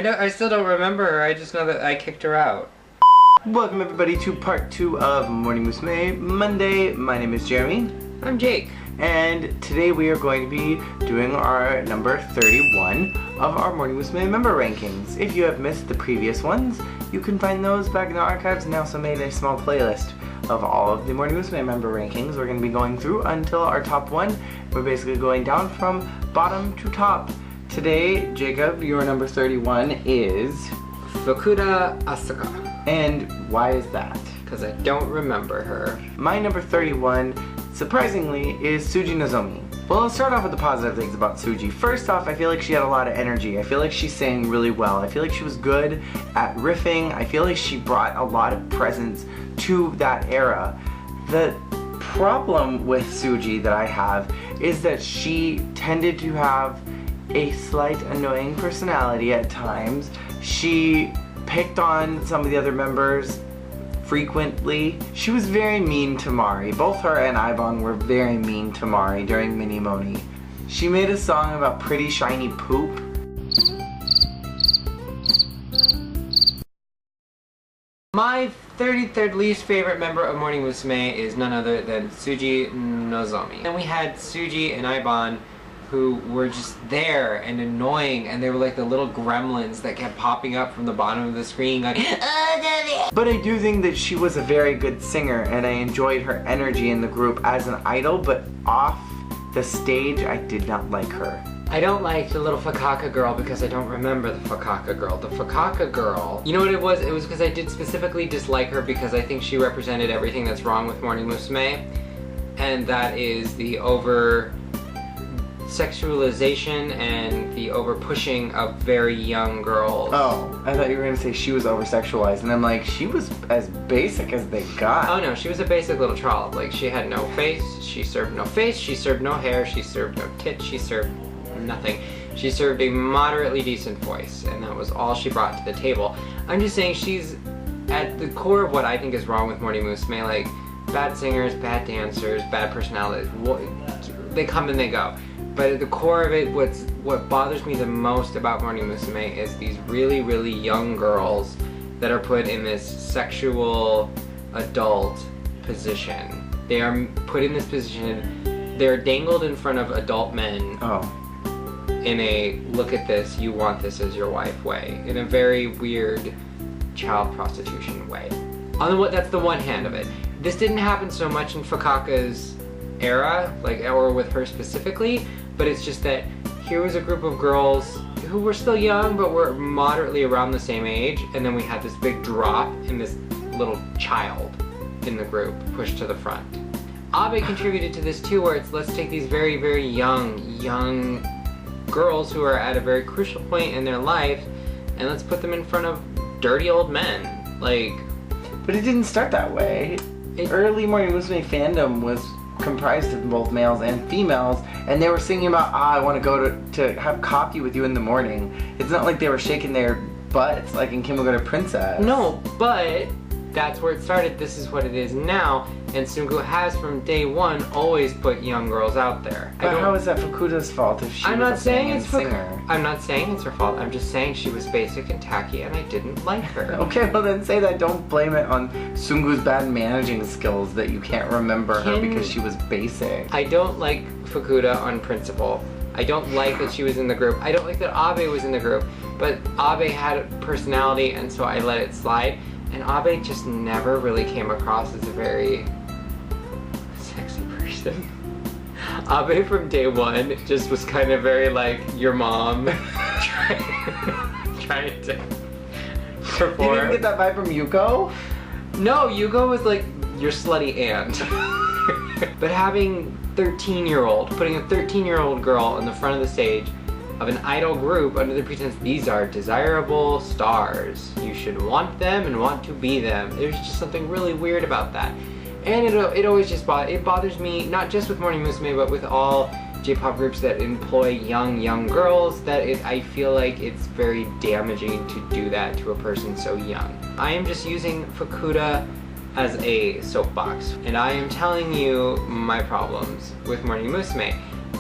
I still don't remember her. I just know that I kicked her out. Welcome everybody to part 2 of Morning Musume Monday. My name is Jeremy. I'm Jake. And today we are going to be doing our number 31 of our Morning Musume member rankings. If you have missed the previous ones, you can find those back in the archives, and I also made a small playlist of all of the Morning Musume member rankings. We're going to be going through until our top one. We're basically going down from bottom to top. Today, Jacob, your number 31 is Fukuda Asuka. And why is that? Because I don't remember her. My number 31, surprisingly, is Tsuji Nozomi. Well, let's start off with the positive things about Tsuji. First off, I feel like she had a lot of energy. I feel like she sang really well. I feel like she was good at riffing. I feel like she brought a lot of presence to that era. The problem with Tsuji that I have is that she tended to have a slight annoying personality at times. She picked on some of the other members frequently. She was very mean to Mari. Both her and Ibon were very mean to Mari during Mini Moni. She made a song about pretty shiny poop. My 33rd least favorite member of Morning Musume is none other than Tsuji Nozomi. Then we had Tsuji and Ibon, who were just there and annoying, and they were like the little gremlins that kept popping up from the bottom of the screen like, But I do think that she was a very good singer, and I enjoyed her energy in the group as an idol, but off the stage I did not like her. I don't like the little Fakaka girl because I don't remember the Fakaka girl. The Fakaka girl, you know what it was? It was because I did specifically dislike her because I think she represented everything that's wrong with Morning Musume, and that is the over sexualization and the over pushing of very young girls. Oh, I thought you were gonna say she was over sexualized, and I'm like, she was as basic as they got. Oh no, she was a basic little trollop. Like, she had no face, she served no face, she served no hair, she served no tits, she served nothing. She served a moderately decent voice, and that was all she brought to the table. I'm just saying she's at the core of what I think is wrong with Morning Musume. Like, bad singers, bad dancers, bad personalities. They come and they go. But at the core of it, what bothers me the most about Morning Musume is these really, really young girls that are put in this sexual adult position. They are put in this position, they're dangled in front of adult men. In a, look at this, you want this as your wife way. In a very weird child prostitution way. That's the one hand of it. This didn't happen so much in Fakaka's era, or with her specifically, but it's just that here was a group of girls who were still young but were moderately around the same age, and then we had this big drop in this little child in the group pushed to the front. Abe contributed to this too, where it's, let's take these very, very young girls who are at a very crucial point in their life and let's put them in front of dirty old men. Like, but it didn't start that way. Early Morning Musume fandom was comprised of both males and females, and they were singing about, I want to go to have coffee with you in the morning. It's not like they were shaking their butts like in Kimagure Princess. No, but that's where it started. This is what it is now, and Sungu has from day one always put young girls out there. But how is that Fukuda's fault if she was a singer? I'm not saying it's her fault. I'm just saying she was basic and tacky, and I didn't like her. Okay, well then say that. Don't blame it on Sungu's bad managing skills that you can't remember her because she was basic. I don't like Fukuda on principle. I don't like that she was in the group. I don't like that Abe was in the group, but Abe had a personality, and so I let it slide. And Abe just never really came across as a very sexy person. Abe from day one just was kind of very like your mom, trying to perform. You didn't get that vibe from Yuko? No, Yuko was like your slutty aunt. But having putting a 13-year-old girl in the front of the stage of an idol group under the pretense these are desirable stars, you should want them and want to be them. There's just something really weird about that. And it always just bothers me, not just with Morning Musume, but with all J-pop groups that employ young girls, that I feel like it's very damaging to do that to a person so young. I am just using Fukuda as a soapbox, and I am telling you my problems with Morning Musume.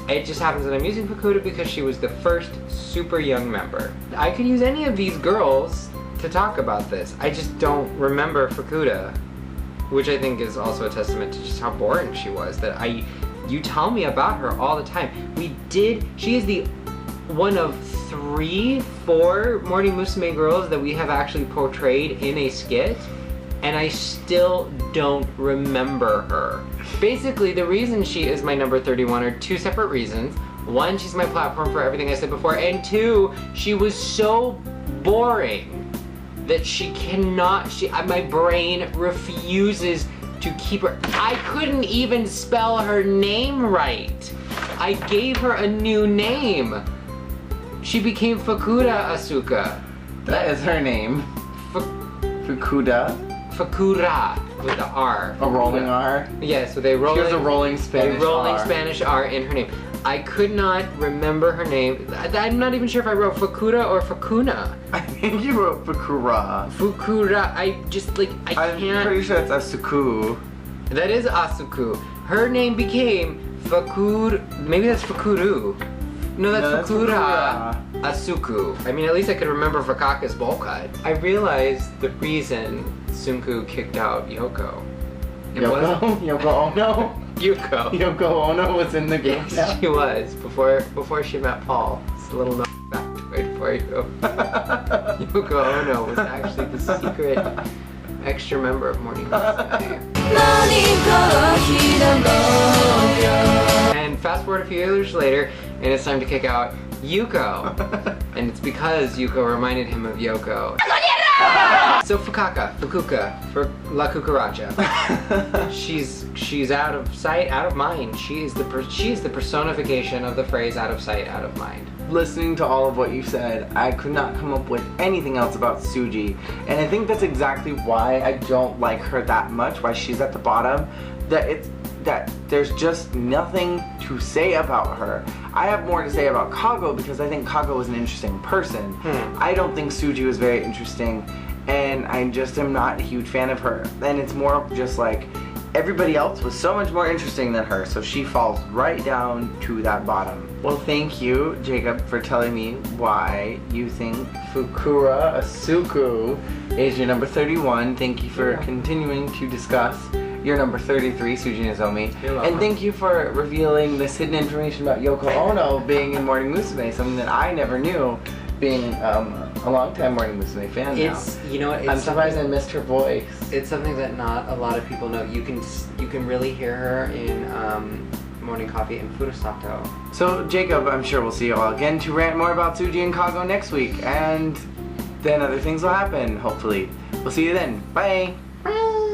It just happens that I'm using Fukuda because she was the first super young member. I could use any of these girls to talk about this. I just don't remember Fukuda, which I think is also a testament to just how boring she was. You tell me about her all the time. She is the one of 3, 4 Morning Musume girls that we have actually portrayed in a skit, and I still don't remember her. Basically, the reason she is my number 31 are 2 separate reasons. 1, she's my platform for everything I said before, and 2, she was so boring that my brain refuses to keep her. I couldn't even spell her name right. I gave her a new name. She became Fukuda Asuka. That is her name. Fukuda? Fukuda with the R. A rolling R? Yes, with a rolling. She has a rolling Spanish R. Spanish R in her name. I could not remember her name. I'm not even sure if I wrote Fukuda or Fukuna. I think you wrote Fukura. Fukura, I can't. I'm pretty sure it's Asuku. That is Asuku. Her name became maybe that's Fukuru. No, that's Fukura Asuku. I mean, at least I could remember Fakaka's bowl cut. I realized the reason Sunku kicked out Yoko. Yoko Ono? Yuko. Yoko Ono was in the group now. Yes, she was, before she met Paul. It's a little factoid for you. Yoko Ono was actually the secret extra member of Morning Musume. And fast forward a few years later, and it's time to kick out Yuko. And it's because Yuko reminded him of Yoko. So Fukuka, for La Cucaracha. She's out of sight, out of mind. She is the personification of the phrase out of sight, out of mind. Listening to all of what you said, I could not come up with anything else about Suji. And I think that's exactly why I don't like her that much, why she's at the bottom. That there's just nothing to say about her. I have more to say about Kago because I think Kago is an interesting person. I don't think Suji was very interesting, and I just am not a huge fan of her. And it's more of just like everybody else was so much more interesting than her, so she falls right down to that bottom. Well, thank you, Jacob, for telling me why you think Fukura Asuku is your number 31. Thank you for continuing to discuss your number 33, Suji Nozomi. And thank you for revealing this hidden information about Yoko Ono being in Morning Musume, something that I never knew, being a long-time Morning Musume fan now. You know, I'm surprised I missed her voice. It's something that not a lot of people know. You can really hear her in Morning Coffee and Furusato. So Jacob, I'm sure we'll see you all again to rant more about Suji and Kago next week, and then other things will happen, hopefully. We'll see you then. Bye! Bye!